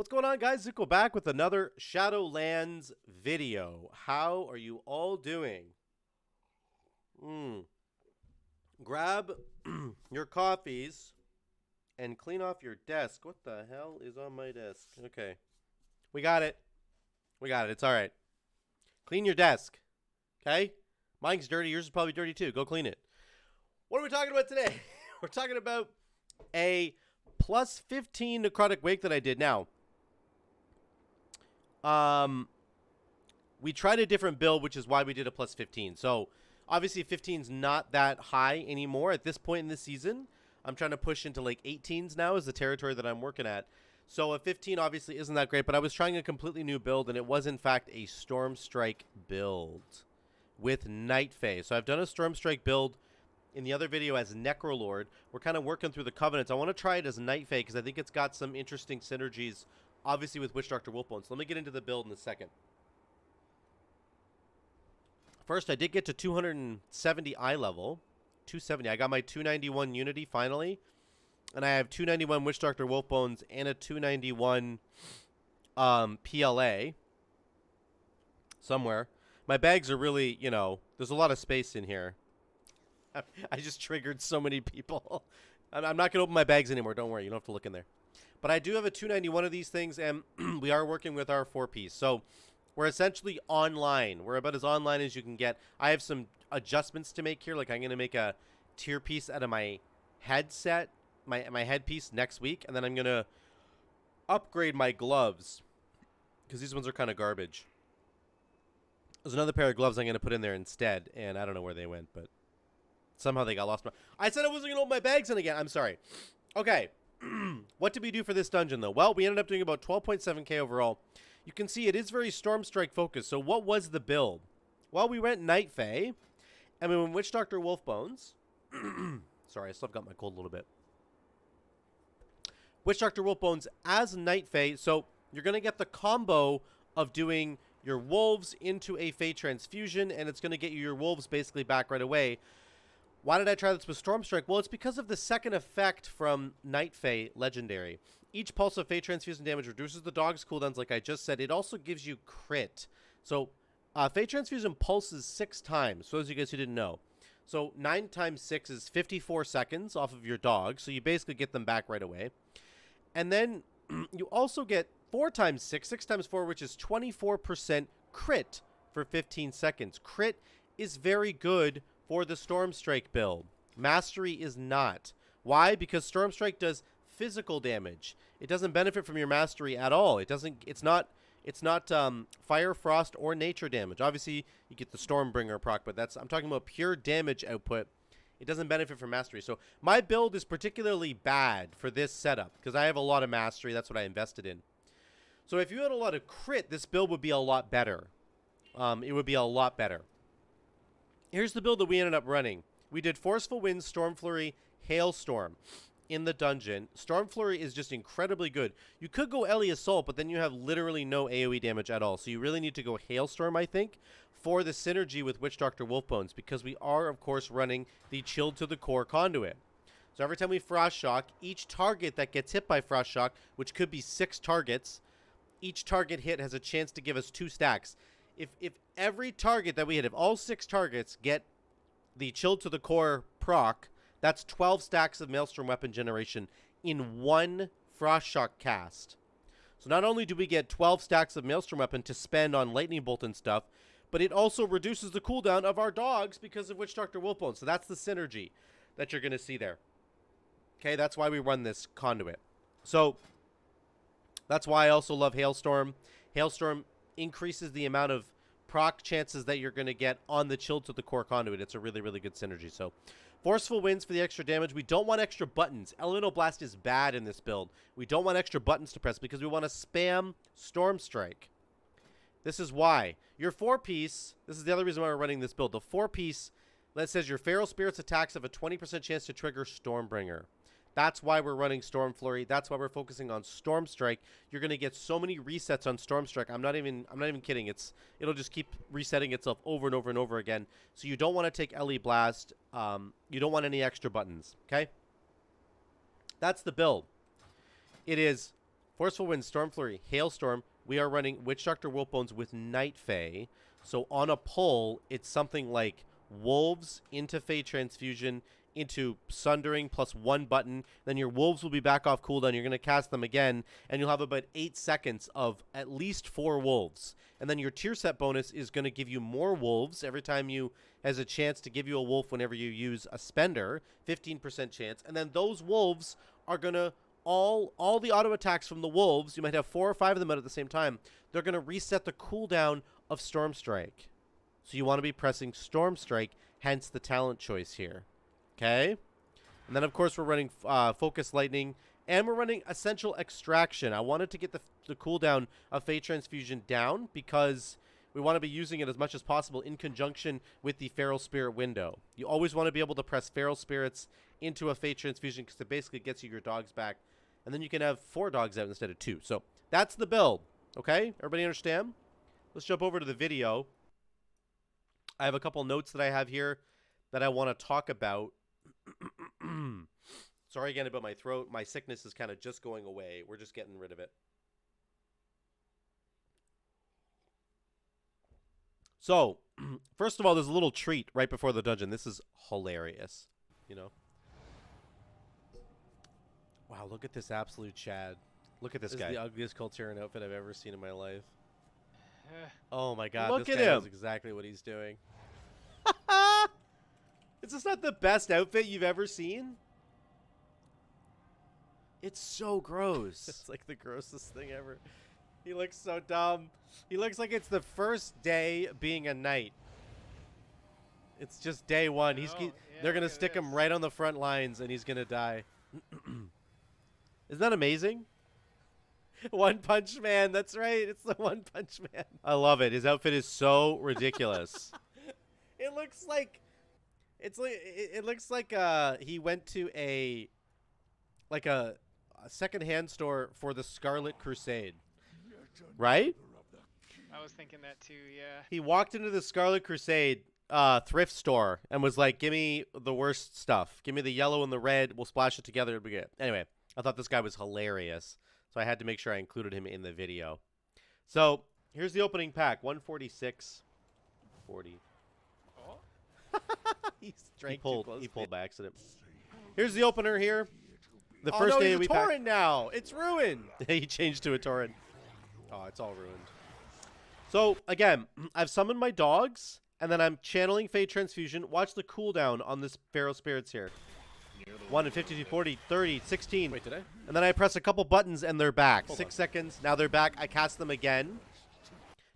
What's going on, guys? Zuko back with another Shadowlands video. How are you all doing? Grab your coffees and clean off your desk. What the hell is on my desk? Okay. We got it. We got it. It's all right. Clean your desk. Okay? Mine's dirty. Yours is probably dirty too. Go clean it. What are we talking about today? We're talking about a plus 15 necrotic wake that I did. Now, we tried a different build, which is why we did a plus 15. So, obviously 15's not that high anymore at this point in the season. I'm trying to push into like 18s now is the territory that I'm working at. So, a 15 obviously isn't that great, but I was trying a completely new build, and it was in fact a Stormstrike build with Night Fae. So, I've done a Stormstrike build in the other video as Necrolord. We're kind of working through the Covenants. I want to try it as Night Fae because I think it's got some interesting synergies, obviously, with Witch Doctor Wolfbone. So let me get into the build in a second. First, I did get to 270 eye level. 270. I got my 291 Unity finally. And I have 291 Witch Doctor Wolfbones and a 291 PLA somewhere. My bags are really, you know, there's a lot of space in here. I just triggered so many people. I'm not going to open my bags anymore. Don't worry. You don't have to look in there. But I do have a 291 of these things, and we are working with our 4-piece. So we're essentially online. We're about as online as you can get. I have some adjustments to make here. Like I'm going to make a tier piece out of my headset, my headpiece next week. And then I'm going to upgrade my gloves because these ones are kind of garbage. There's another pair of gloves I'm going to put in there instead. And I don't know where they went, but somehow they got lost. I said I wasn't going to open my bags in again. I'm sorry. Okay. What did we do for this dungeon, though? Well, we ended up doing about 12.7k overall. You can see it is very Stormstrike focused. So what was the build? Well, we went Night Fae, and we went Witch Doctor Wolfbones. Sorry, I still have got my cold a little bit. Witch Doctor Wolfbones as Night Fae. So you're going to get the combo of doing your wolves into a Fae transfusion, and it's going to get you your wolves basically back right away. Why did I try this with Stormstrike? Well, it's because of the second effect from Night Fae Legendary. Each pulse of Fae Transfusion damage reduces the dog's cooldowns, like I just said. It also gives you crit. So, Fae Transfusion pulses 6 times, for those of you guys who didn't know. So, 9 times 6 is 54 seconds off of your dog, so you basically get them back right away. And then, you also get 4 times 6, 6 times 4, which is 24% crit for 15 seconds. Crit is very good for the Stormstrike build. Mastery is not. Why? Because Stormstrike does physical damage. It doesn't benefit from your mastery at all. It's not fire, frost, or nature damage. Obviously, you get the Stormbringer proc, but I'm talking about pure damage output. It doesn't benefit from mastery. So my build is particularly bad for this setup because I have a lot of mastery. That's what I invested in. So if you had a lot of crit, this build would be a lot better. It would be a lot better. Here's the build that we ended up running. We did Forceful Winds, Storm Flurry, Hailstorm in the dungeon. Storm Flurry is just incredibly good. You could go Ellie Assault, but then you have literally no AoE damage at all. So you really need to go Hailstorm, I think, for the synergy with Witch Doctor Wolfbones, because we are, of course, running the Chilled to the Core conduit. So every time we Frost Shock, each target that gets hit by Frost Shock, which could be 6 targets, each target hit has a chance to give us 2 stacks. If every target that we hit, if all 6 targets get the Chilled to the Core proc, that's 12 stacks of Maelstrom weapon generation in one Frost Shock cast. So not only do we get 12 stacks of Maelstrom weapon to spend on Lightning Bolt and stuff, but it also reduces the cooldown of our dogs because of Witch Doctor Wolfbone. So that's the synergy that you're going to see there. Okay, that's why we run this conduit. So that's why I also love Hailstorm. Hailstorm increases the amount of proc chances that you're going to get on the Chilled to the Core conduit. It's a really, really good synergy. So, Forceful Winds for the extra damage. We don't want extra buttons. Elemental Blast is bad in this build. We don't want extra buttons to press because we want to spam Stormstrike. This is why. Your 4-piece, this is the other reason why we're running this build. The 4-piece that says your Feral Spirits attacks have a 20% chance to trigger Stormbringer. That's why we're running Storm Flurry. That's why we're focusing on Stormstrike. You're going to get so many resets on Stormstrike. I'm not even kidding. It'll just keep resetting itself over and over and over again. So you don't want to take LE Blast. You don't want any extra buttons, okay? That's the build. It is Forceful Wind, Storm Flurry, Hailstorm. We are running Witch Doctor Wolfbones with Night Fae. So on a pull, it's something like Wolves into Fae Transfusion into Sundering plus 1 button. Then your Wolves will be back off cooldown. You're going to cast them again, and you'll have about 8 seconds of at least 4 Wolves. And then your tier set bonus is going to give you more Wolves every time you has a chance to give you a Wolf whenever you use a Spender, 15% chance. And then those Wolves are going to all the auto attacks from the Wolves, you might have 4 or 5 of them out at the same time, they're going to reset the cooldown of Storm Strike. So you want to be pressing Storm Strike, hence the talent choice here. Okay? And then, of course, we're running Focus Lightning, and we're running Essential Extraction. I wanted to get the cooldown of Fey Transfusion down because we want to be using it as much as possible in conjunction with the Feral Spirit window. You always want to be able to press Feral Spirits into a Fey Transfusion because it basically gets you your dogs back. And then you can have 4 dogs out instead of 2. So that's the build. Okay? Everybody understand? Let's jump over to the video. I have a couple notes that I have here that I want to talk about. Sorry again about my throat. My sickness is kind of just going away. We're just getting rid of it. So, first of all, there's a little treat right before the dungeon. This is hilarious, you know? Wow, look at this absolute Chad. Look at this guy. This is the ugliest Kultiran outfit I've ever seen in my life. Oh my god, look this guy knows exactly what he's doing. Is this not the best outfit you've ever seen? It's so gross. It's like the grossest thing ever. He looks so dumb. He looks like it's the first day being a knight. It's just day one. They're going to stick him right on the front lines and he's going to die. Isn't that amazing? One Punch Man. That's right. It's the One Punch Man. I love it. His outfit is so ridiculous. It looks like he went to a secondhand store for the Scarlet Crusade. Right? I was thinking that too, yeah. He walked into the Scarlet Crusade thrift store and was like, give me the worst stuff. Give me the yellow and the red. We'll splash it together. It'll be good. Anyway, I thought this guy was hilarious. So I had to make sure I included him in the video. So here's the opening pack. 146. 40. Oh. He pulled by accident. Here's the opener here. The first day we packed. Torrent now. It's ruined. He changed to a Torrent. Oh, it's all ruined. So, again, I've summoned my dogs, and then I'm channeling Fey Transfusion. Watch the cooldown on this Feral Spirits here. 1 and 52, 40, 30, 16. Wait, did I? And then I press a couple buttons, and they're back. 6 seconds. Now they're back. I cast them again.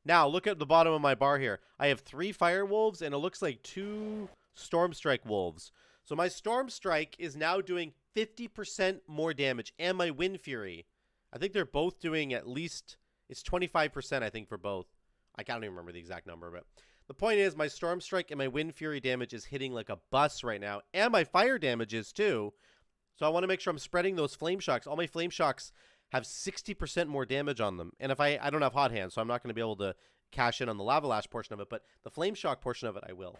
Now, look at the bottom of my bar here. I have 3 Fire Wolves, and it looks like 2 Storm Strike Wolves. So my Storm Strike is now doing 50% more damage, and my Wind Fury. I think they're both doing at least... It's 25%, I think, for both. I can't even remember the exact number, but the point is my Storm Strike and my Wind Fury damage is hitting like a bus right now, and my fire damage is too. So I want to make sure I'm spreading those Flame Shocks. All my Flame Shocks have 60% more damage on them, and if I don't have Hot Hands, so I'm not going to be able to cash in on the Lava Lash portion of it, but the Flame Shock portion of it, I will.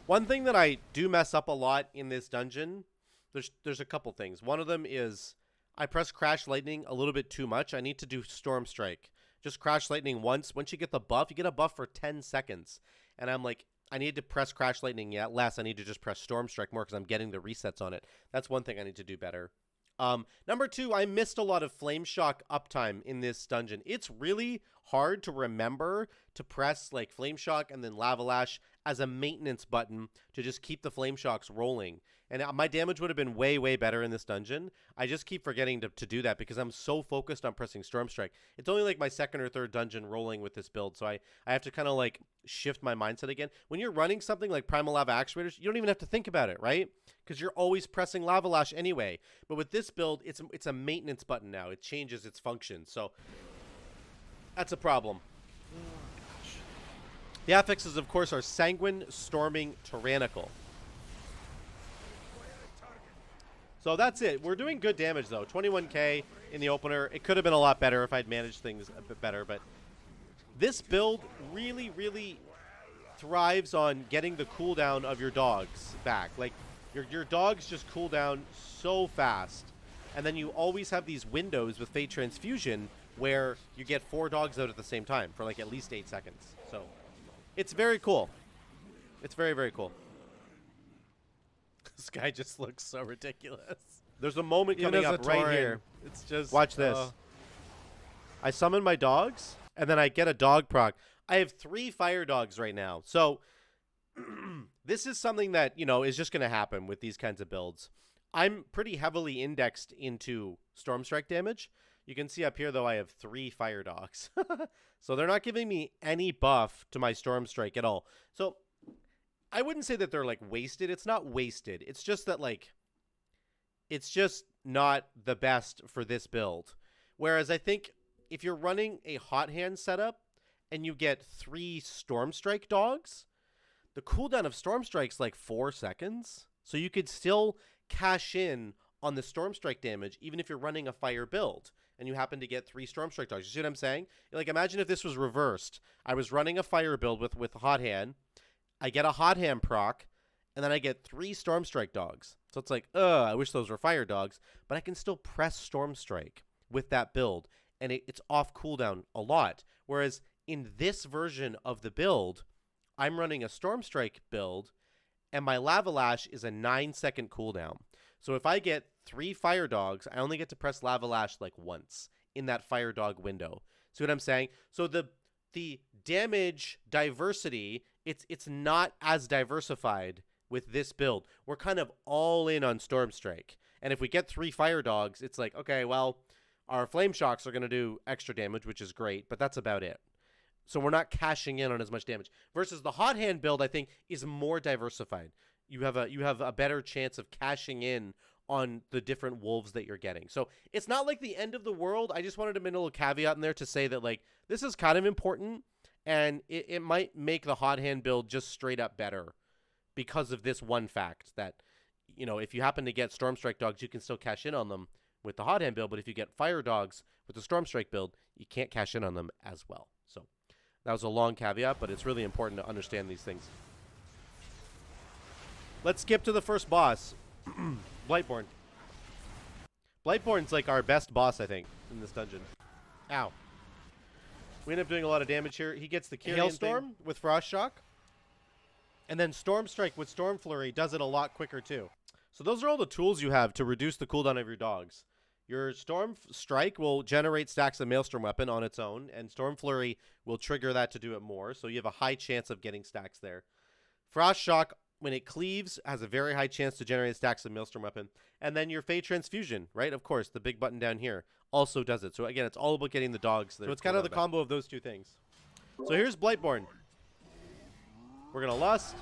One thing that I do mess up a lot in this dungeon, there's a couple things. One of them is I press Crash Lightning a little bit too much. I need to do Storm Strike. Just Crash Lightning once. Once you get the buff, you get a buff for 10 seconds. And I'm like, I need to press Crash Lightning less. I need to just press Storm Strike more because I'm getting the resets on it. That's one thing I need to do better. Number 2, I missed a lot of Flame Shock uptime in this dungeon. It's really hard to remember to press like Flame Shock and then Lava Lash as a maintenance button to just keep the Flame Shocks rolling. And my damage would have been way, way better in this dungeon. I just keep forgetting to do that because I'm so focused on pressing Storm Strike. It's only like my 2nd or 3rd dungeon rolling with this build, so I have to kind of like shift my mindset again. When you're running something like Primal Lava Actuators, you don't even have to think about it, right? Because you're always pressing Lava Lash anyway. But with this build, it's a maintenance button now. It changes its function, so that's a problem. The affixes, of course, are Sanguine, Storming, Tyrannical. So that's it. We're doing good damage, though. 21k in the opener. It could have been a lot better if I'd managed things a bit better, but this build really, really thrives on getting the cooldown of your dogs back. Like, Your dogs just cool down so fast. And then you always have these windows with Fate Transfusion where you get 4 dogs out at the same time for like at least 8 seconds. So it's very cool. It's very, very cool. This guy just looks so ridiculous. There's a moment coming up right here. It's just... Watch this. I summon my dogs, and then I get a dog proc. I have 3 fire dogs right now. So this is something that, you know, is just going to happen with these kinds of builds. I'm pretty heavily indexed into Storm Strike damage. You can see up here, though, I have 3 fire dogs. So they're not giving me any buff to my Storm Strike at all. So I wouldn't say that they're, like, wasted. It's not wasted. It's just that, like, it's just not the best for this build. Whereas I think if you're running a hot hand setup and you get 3 Storm Strike dogs, the cooldown of Storm Strike's like 4 seconds. So you could still cash in on the Storm Strike damage even if you're running a fire build and you happen to get 3 Storm Strike dogs. You see what I'm saying? Like, imagine if this was reversed. I was running a fire build with hot hand. I get a hot hand proc, and then I get 3 Storm Strike dogs. So it's like, I wish those were fire dogs, but I can still press Storm Strike with that build, and it's off cooldown a lot. Whereas in this version of the build, I'm running a Storm Strike build, and my Lava Lash is a 9-second cooldown. So if I get 3 fire dogs, I only get to press Lava Lash like once in that fire dog window. See what I'm saying? So the damage diversity, it's not as diversified with this build. We're kind of all in on Storm Strike. And if we get 3 fire dogs, it's like, okay, well, our Flame Shocks are going to do extra damage, which is great, but that's about it. So we're not cashing in on as much damage. Versus the hot hand build, I think, is more diversified. You have a better chance of cashing in on the different wolves that you're getting. So it's not like the end of the world. I just wanted to put a little caveat in there to say that, like, this is kind of important, and it might make the hot hand build just straight up better because of this one fact that, you know, if you happen to get Storm Strike dogs, you can still cash in on them with the hot hand build, but if you get fire dogs with the Storm Strike build, you can't cash in on them as well. So that was a long caveat, but it's really important to understand these things. Let's skip to the first boss, Blightborn. Blightborn's like our best boss, I think, in this dungeon. Ow. We end up doing a lot of damage here. He gets the Hailstorm with Frost Shock. And then Storm Strike with Storm Flurry does it a lot quicker too. So those are all the tools you have to reduce the cooldown of your dogs. Your Storm Strike will generate stacks of Maelstrom weapon on its own, and Storm Flurry will trigger that to do it more, so you have a high chance of getting stacks there. Frost Shock, when it cleaves, has a very high chance to generate stacks of Maelstrom weapon. And then your Fate Transfusion, right? Of course, the big button down here also does it. So again, it's all about getting the dogs there. So it's kind of the combo of those two things. So here's Blightborn. We're going to Lust.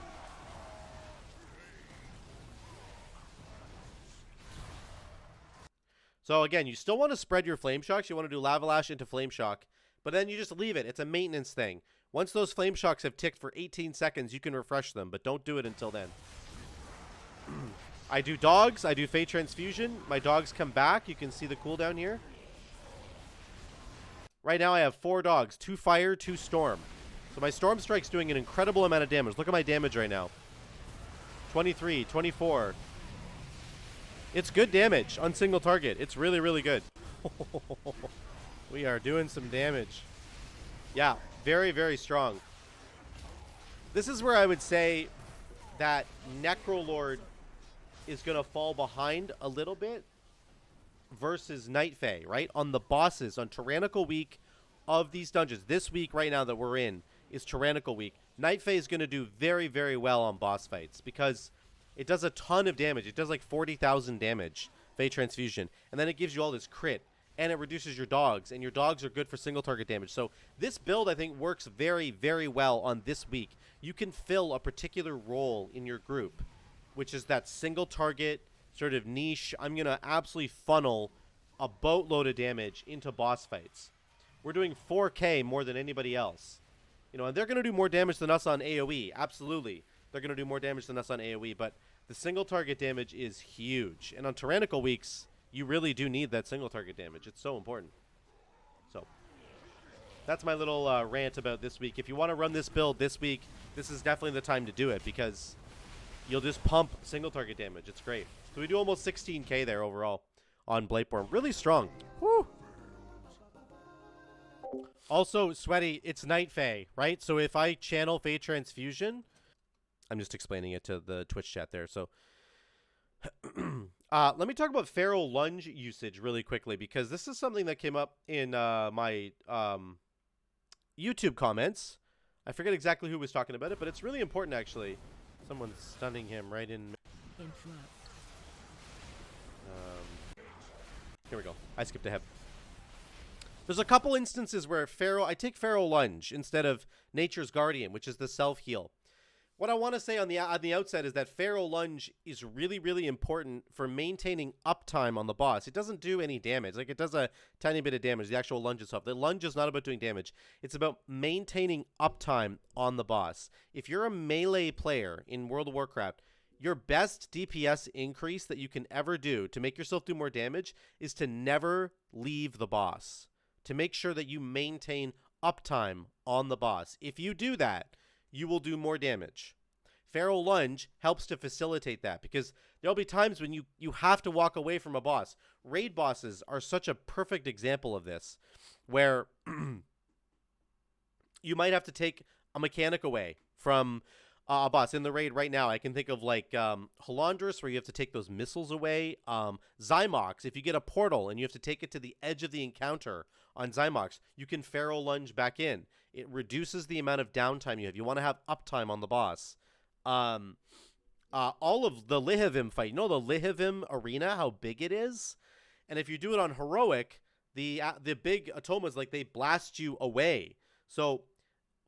So again, you still want to spread your Flame Shocks. You want to do Lava Lash into Flame Shock, but then you just leave it. It's a maintenance thing. Once those Flame Shocks have ticked for 18 seconds, you can refresh them, but don't do it until then. I do dogs. I do Fate Transfusion. My dogs come back. You can see the cooldown here. Right now I have 4 dogs, 2 fire, 2 storm. So my Storm Strike's doing an incredible amount of damage. Look at my damage right now. 23, 24. It's good damage on single target. It's really, really good. We are doing some damage. Yeah, very, very strong. This is where I would say that Necrolord is going to fall behind a little bit versus Night Fae, right? On the bosses, on Tyrannical week of these dungeons. This week right now that we're in is Tyrannical week. Night Fae is going to do very, very well on boss fights because it does a ton of damage. It does like 40,000 damage, Fate Transfusion. And then it gives you all this crit. And it reduces your dogs. And your dogs are good for single target damage. So this build, I think, works very, very well on this week. You can fill a particular role in your group, which is that single target sort of niche. I'm going to absolutely funnel a boatload of damage into boss fights. We're doing 4K more than anybody else. You know, and they're going to do more damage than us on AoE. Absolutely. They're going to do more damage than us on AoE, but the single target damage is huge. And on Tyrannical weeks, you really do need that single target damage. It's so important. So that's my little rant about this week. If you want to run this build this week, this is definitely the time to do it because you'll just pump single target damage. It's great. So we do almost 16k there overall on Bladeborn. Really strong. Woo! Also, Sweaty, it's Night Fae, right? So if I channel Fae Transfusion, I'm just explaining it to the Twitch chat there. So let me talk about Feral Lunge usage really quickly, because this is something that came up in my YouTube comments. I forget exactly who was talking about it, but it's really important, actually. Someone's stunning him right in... here we go. I skipped ahead. There's a couple instances where I take Feral Lunge instead of Nature's Guardian, which is the self-heal. What I want to say on the outset is that Feral Lunge is really, really important for maintaining uptime on the boss. It doesn't do any damage. Like, it does a tiny bit of damage, the actual lunge itself. The lunge is not about doing damage. It's about maintaining uptime on the boss. If you're a melee player in World of Warcraft, your best DPS increase that you can ever do to make yourself do more damage is to never leave the boss, to make sure that you maintain uptime on the boss. If you do that, you will do more damage. Feral Lunge helps to facilitate that, because there'll be times when you have to walk away from a boss. Raid bosses are such a perfect example of this, where you might have to take a mechanic away from a boss. In the raid right now, I can think of like Halandris, where you have to take those missiles away. Zymox, if you get a portal and you have to take it to the edge of the encounter on Zymox, you can Feral Lunge back in. It reduces the amount of downtime you have. You want to have uptime on the boss. All of the Lihivim fight, you know the Lihivim arena, how big it is? And if you do it on Heroic, the big Atomas, like, they blast you away. So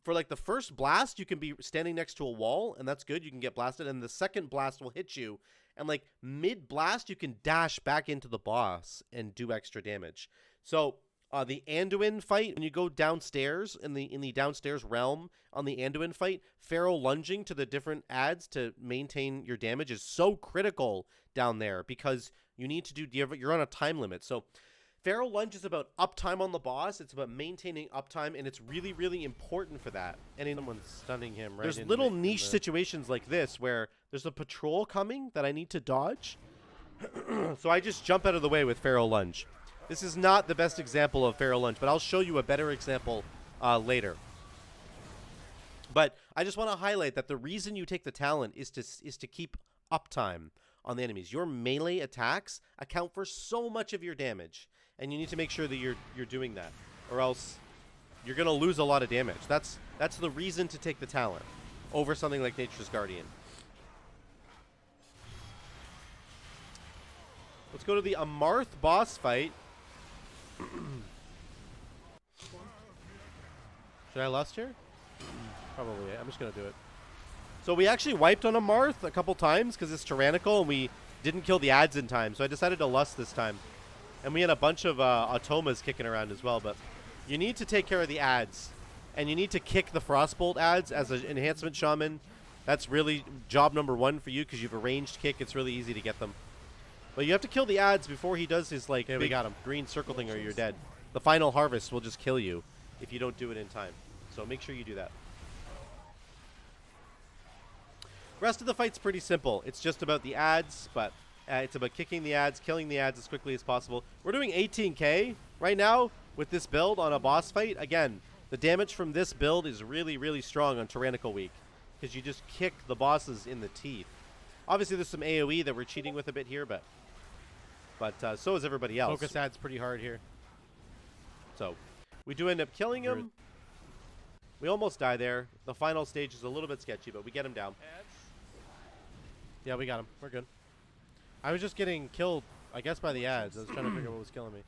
for like the first blast, you can be standing next to a wall, and that's good. You can get blasted, and the second blast will hit you. And like mid-blast, you can dash back into the boss and do extra damage. So the Anduin fight, when you go downstairs in the downstairs realm on the Anduin fight, Feral Lunging to the different adds to maintain your damage is so critical down there, because you need to do, you're on a time limit. So Feral Lunge is about uptime on the boss. It's about maintaining uptime, and it's really, really important for that. And someone's stunning him right. There's little niche situations like this where there's a patrol coming that I need to dodge. So I just jump out of the way with Feral Lunge. This is not the best example of Feral Lunge, but I'll show you a better example later. But I just want to highlight that the reason you take the talent is to keep uptime on the enemies. Your melee attacks account for so much of your damage, and you need to make sure that you're doing that, or else you're going to lose a lot of damage. That's the reason to take the talent over something like Nature's Guardian. Let's go to the Amarth boss fight. Should I lust here? Probably. I'm just going to do it. So we actually wiped on Amarth a couple times because it's tyrannical, and we didn't kill the ads in time. So I decided to lust this time. And we had a bunch of Automas kicking around as well. But you need to take care of the ads. And you need to kick the Frostbolt ads as an enhancement shaman. That's really job number one for you, because you've a ranged kick. It's really easy to get them. But you have to kill the ads before he does his, like, big green circle thing, or you're dead. The final harvest will just kill you if you don't do it in time. So make sure you do that. Rest of the fight's pretty simple. It's just about the ads, but it's about kicking the ads, killing the ads as quickly as possible. We're doing 18k right now with this build on a boss fight. Again, the damage from this build is really, really strong on Tyrannical Week, because you just kick the bosses in the teeth. Obviously, there's some AoE that we're cheating with a bit here, but so is everybody else. Focus adds pretty hard here. So we do end up killing him. We almost die there. The final stage is a little bit sketchy, but we get him down. Yeah, we got him. We're good. I was just getting killed, I guess, by the ads. I was trying to figure out what was killing me.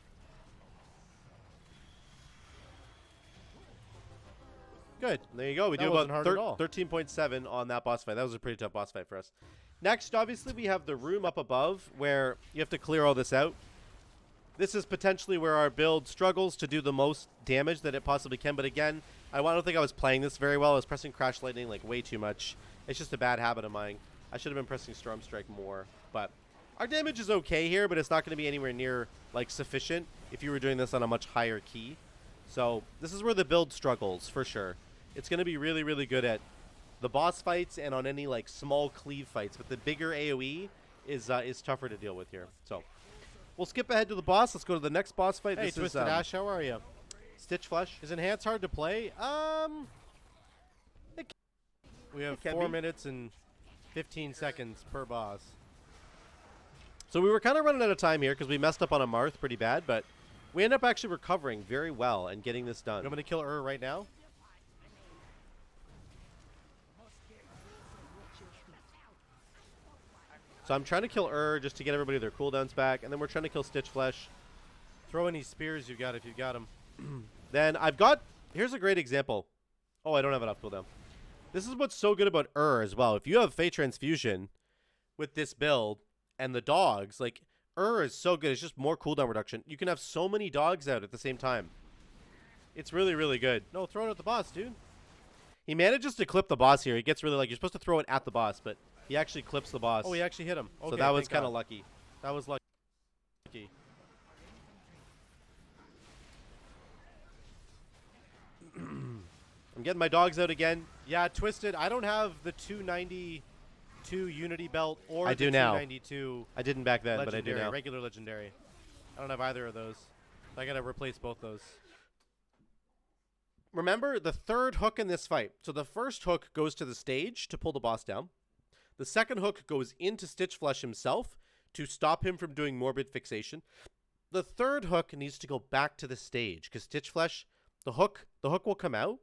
Good. There you go. We do about 13.7 on that boss fight. That was a pretty tough boss fight for us. Next, obviously, we have the room up above where you have to clear all this out. This is potentially where our build struggles to do the most damage that it possibly can. But again, I don't think I was playing this very well. I was pressing Crash Lightning like way too much. It's just a bad habit of mine. I should have been pressing Storm Strike more. But our damage is okay here, but it's not going to be anywhere near like sufficient if you were doing this on a much higher key. So this is where the build struggles for sure. It's going to be really, really good at the boss fights and on any like small cleave fights, but the bigger AoE is tougher to deal with here. So we'll skip ahead to the boss. Let's go to the next boss fight. Hey, This Twisted is Ash, how are you? Stitch Flesh. Is Enhance hard to play? We have It can 4 be. minutes and 15 seconds per boss. So we were kind of running out of time here because we messed up on a Marth pretty bad, but we end up actually recovering very well and getting this done. You want me to kill right now? So I'm trying to kill just to get everybody their cooldowns back, and then we're trying to kill Stitch Flesh. Throw any spears you got if you got them. Then I've got, here's a great example. Oh, I don't have enough cooldown. This is what's so good about as well. If you have Fate Transfusion with this build and the dogs, like is so good. It's just more cooldown reduction. You can have so many dogs out at the same time. It's really, really good. No, throw it at the boss, dude. He manages to clip the boss here. He gets really like, you're supposed to throw it at the boss, but he actually clips the boss. Oh, he actually hit him. Okay, so that was thank kind of God. lucky. That was lucky. I'm getting my dogs out again. Yeah, Twisted. I don't have the 292 Unity belt or I the do now. 292 I didn't back then, but I do legendary, now. regular legendary. I don't have either of those. I gotta replace both those. Remember the third hook in this fight. So the first hook goes to the stage to pull the boss down. The second hook goes into Stitch Flesh himself to stop him from doing Morbid Fixation. The third hook needs to go back to the stage because Stitch Flesh, the hook will come out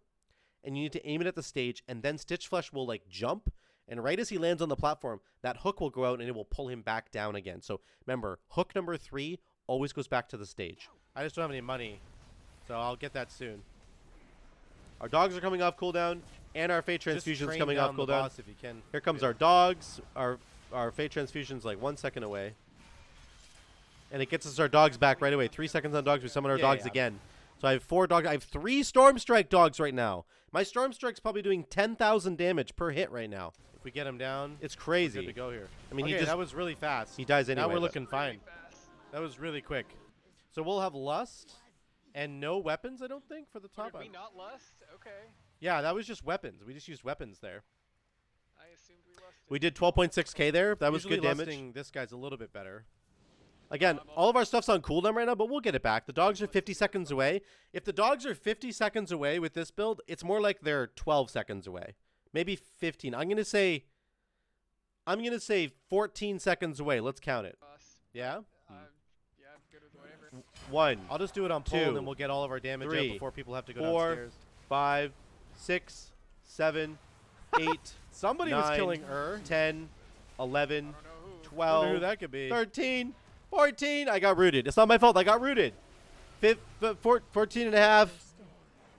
and you need to aim it at the stage, and then Stitch Flesh will like jump, and right as he lands on the platform, that hook will go out and it will pull him back down again. So remember, hook number 3 always goes back to the stage. I just don't have any money, so I'll get that soon. Our dogs are coming off cooldown, and our Fate Just Transfusion's train coming down off the cooldown. boss if you can. Here comes our dogs. Our Fate Transfusion's like 1 second away. And it gets us our dogs back right away. 3 seconds on dogs. We summon our dogs again. So I have 4 dogs. I have 3 Storm Strike dogs right now. My Storm Strike's probably doing 10,000 damage per hit right now. If we get him down, It's we're crazy. good to go here. I mean, Okay, that was really fast. he dies anyway. Now we're but- looking fine. Really fast. That was really quick. So we'll have Lust and no weapons, I don't think, for the Oh, top. did we not lust? Okay. Yeah, that was just weapons. We just used weapons there. I assumed we lusted. We did 12.6k there. That was Usually good damage. lusting, this guy's a little bit better. Again, all of our stuff's on cooldown right now, but we'll get it back. The dogs are 50 seconds away. If the dogs are 50 seconds away with this build, it's more like they're 12 seconds away. Maybe 15. I'm gonna say 14 seconds away. Let's count it. Boss. Yeah? Yeah, I'm good with whatever. 1, I'll just do it on pull, 2, and then we'll get all of our damage 3, out before people have to go 4, downstairs. 5, 6, 7, 8, Somebody was 9, killing 10, 11, I don't know who. 12, Wonder who that could be. 13, 14. I got rooted. It's not my fault. I got rooted. 14 and a half.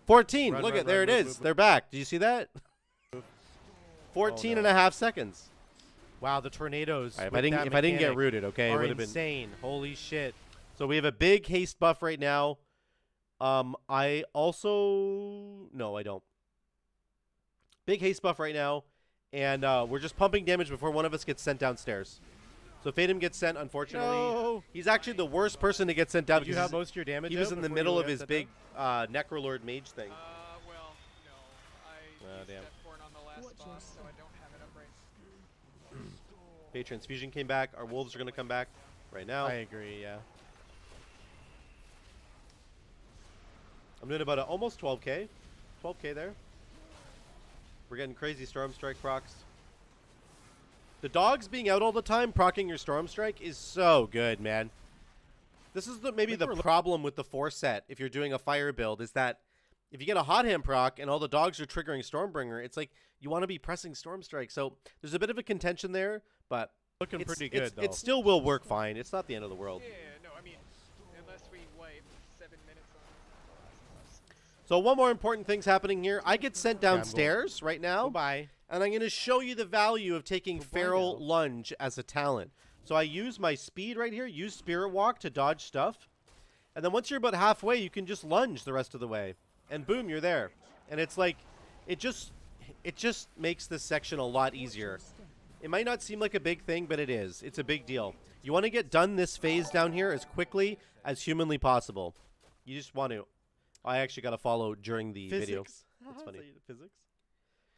14. Run, Look run, at there run, it move, is. move, They're back. Did you see that? 14 no. and a half seconds. Wow, the tornadoes. All right, with that if I didn't get mechanic rooted, okay, it are would have been. insane. Holy shit. So we have a big haste buff right now. I also no, I don't. Big haste buff right now, and we're just pumping damage before one of us gets sent downstairs. So Fatum gets sent, unfortunately. No. He's actually the worst person to get sent down. Did you because have most of your damage he was out in the before middle you of got his sent big down? Necrolord mage thing. Well, no. I used damn. that porn on the last boss, so I don't have it up right. Fate Transfusion came back. Our wolves are going to come back right now. I agree, yeah. I'm doing about almost 12k. 12k there. We're getting crazy Storm Strike procs. The dogs being out all the time proccing your Storm Strike is so good, man. This is maybe the problem with the 4 set if you're doing a fire build, is that if you get a hot hand proc and all the dogs are triggering Stormbringer, it's like you want to be pressing Storm Strike. So there's a bit of a contention there, but Looking it's, pretty good, though. it still will work fine. It's not the end of the world. Yeah, no, I mean, unless we wipe 7 minutes on the last boss. So one more important thing's happening here. I get sent downstairs right now. Goodbye. And I'm going to show you the value of taking Goodbye Feral now. Lunge as a talent. So I use my speed right here, use Spirit Walk to dodge stuff. And then once you're about halfway, you can just lunge the rest of the way. And boom, you're there. And it's like, it just makes this section a lot easier. It might not seem like a big thing, but it is. It's a big deal. You want to get done this phase down here as quickly as humanly possible. You just want to. I actually got to follow during the video. Physics. That's funny. Physics.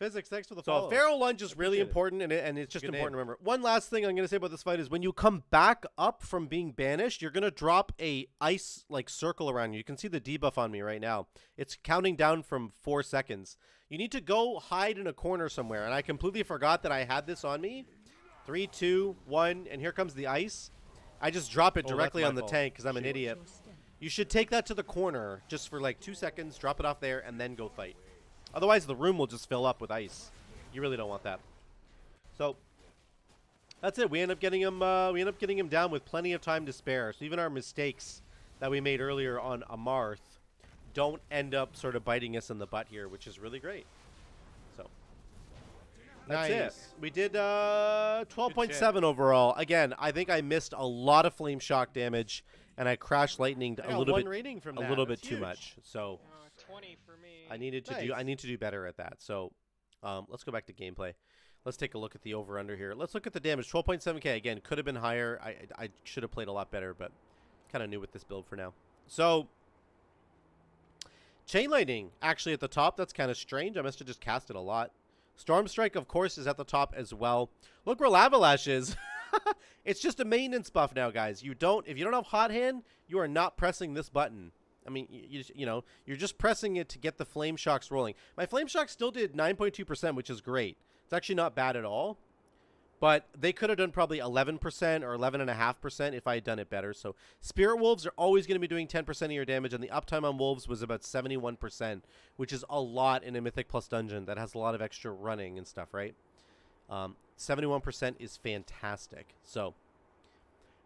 Physics, thanks for the So follow. a Pharaoh Lunge is really Appreciate it. important, and it's just Good important name. to remember. One last thing I'm going to say about this fight is when you come back up from being banished, you're going to drop a ice like circle around you. You can see the debuff on me right now. It's counting down from 4 seconds. You need to go hide in a corner somewhere, and I completely forgot that I had this on me. 3, 2, 1, and here comes the ice. I just drop it Oh, directly that's on my the fault. tank because I'm an Shoot. idiot. You should take that to the corner just for like 2 seconds, drop it off there, and then go fight. Otherwise, the room will just fill up with ice. You really don't want that. So that's it. We end up getting him. We end up getting him down with plenty of time to spare. So even our mistakes that we made earlier on Amarth don't end up sort of biting us in the butt here, which is really great. So that's it. Nice. We did 12.7 overall. Again, I think I missed a lot of flame shock damage, and I crash lightninged I a got little one bit, rating from a that. little bit That's too huge. much. So 20 for me. I needed to Nice. I need to do better at that. So let's go back to gameplay. Let's take a look at the over-under here. Let's look at the damage. 12.7k. Again, could have been higher. I should have played a lot better, but kind of new with this build for now. So Chain Lightning actually at the top. That's kind of strange. I must have just cast it a lot. Storm Strike, of course, is at the top as well. Look where Lavalash is. It's just a maintenance buff now, guys. If you don't have Hot Hand, you are not pressing this button. I mean, you know, you're just pressing it to get the Flame Shocks rolling. My Flame Shock still did 9.2%, which is great. It's actually not bad at all. But they could have done probably 11% or 11.5% if I had done it better. So Spirit Wolves are always going to be doing 10% of your damage, and the uptime on Wolves was about 71%, which is a lot in a Mythic Plus dungeon that has a lot of extra running and stuff, right? 71% is fantastic. So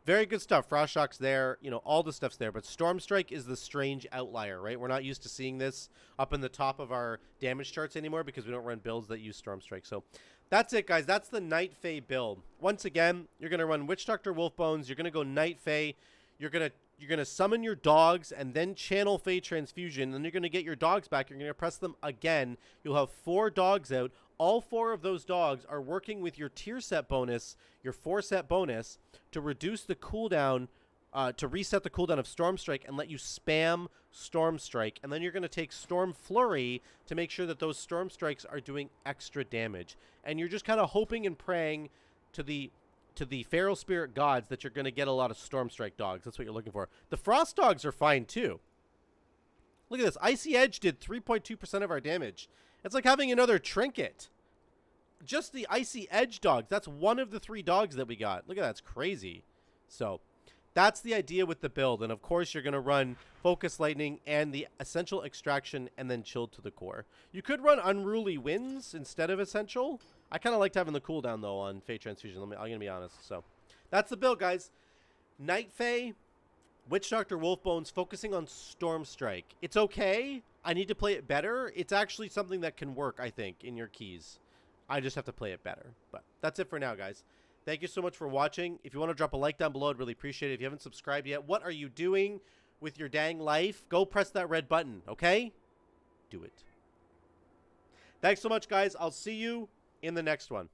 very good stuff. Frost Shock's there. You know, all the stuff's there. But Storm Strike is the strange outlier, right? We're not used to seeing this up in the top of our damage charts anymore because we don't run builds that use Storm Strike. So that's it, guys. That's the Night Fae build. Once again, you're going to run Witch Doctor Wolfbones. You're going to go Night Fae. You're going to summon your dogs and then channel Fae Transfusion. Then you're going to get your dogs back. You're going to press them again. You'll have 4 dogs out. All 4 of those dogs are working with your tier set bonus, your 4 set bonus, to reduce the cooldown, to reset the cooldown of Storm Strike and let you spam Storm Strike. And then you're going to take Storm Flurry to make sure that those Storm Strikes are doing extra damage. And you're just kind of hoping and praying to the Feral Spirit gods that you're going to get a lot of Storm Strike dogs. That's what you're looking for. The Frost dogs are fine too. Look at this. Icy Edge did 3.2% of our damage. It's like having another trinket. Just the Icy Edge dogs. That's one of the 3 dogs that we got. Look at that. It's crazy. So that's the idea with the build. And of course, you're going to run Focus Lightning and the Essential Extraction and then Chilled to the Core. You could run Unruly Winds instead of Essential. I kind of liked having the cooldown, though, on Fae Transfusion. I'm going to be honest. So that's the build, guys. Night Fae, Witch Doctor Wolfbones, focusing on Storm Strike. It's okay. I need to play it better. It's actually something that can work, I think, in your keys. I just have to play it better. But that's it for now, guys. Thank you so much for watching. If you want to drop a like down below, I'd really appreciate it. If you haven't subscribed yet, what are you doing with your dang life? Go press that red button, okay? Do it. Thanks so much, guys. I'll see you in the next one.